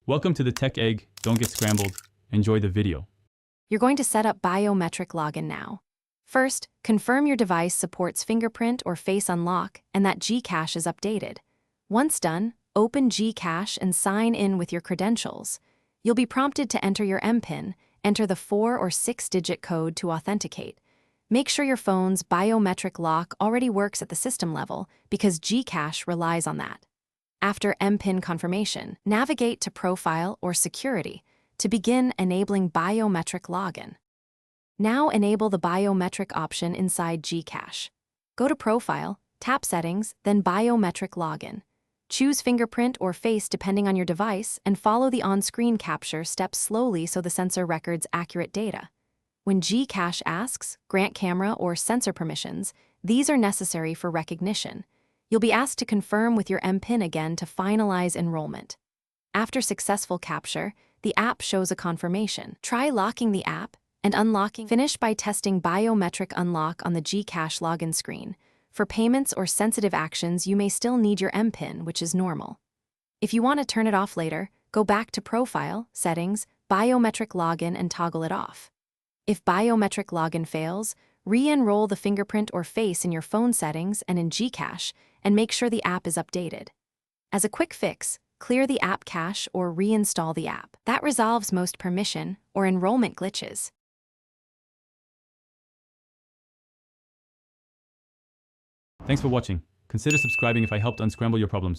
Welcome to the Tech Egg. Don't get scrambled. Enjoy the video. You're going to set up biometric login now. First, confirm your device supports fingerprint or face unlock and that Gcash is updated. Once done, open Gcash and sign in with your credentials. You'll be prompted to enter your MPIN, enter the 4 or 6-digit code to authenticate. Make sure your phone's biometric lock already works at the system level because Gcash relies on that. After MPIN confirmation, navigate to Profile or Security to begin enabling biometric login. Now enable the biometric option inside Gcash. Go to Profile, tap Settings, then Biometric Login. Choose fingerprint or face depending on your device and follow the on-screen capture steps slowly so the sensor records accurate data. When Gcash asks, grant camera or sensor permissions, these are necessary for recognition. You'll be asked to confirm with your MPIN again to finalize enrollment. After successful capture, the app shows a confirmation. Try locking the app and unlocking. Finish by testing biometric unlock on the Gcash login screen. For payments or sensitive actions, you may still need your MPIN, which is normal. If you want to turn it off later, go back to Profile, Settings, Biometric Login and toggle it off. If biometric login fails, re-enroll the fingerprint or face in your phone settings and in Gcash, and make sure the app is updated. As a quick fix, clear the app cache or reinstall the app. That resolves most permission or enrollment glitches. Thanks for watching. Consider subscribing if I helped unscramble your problems.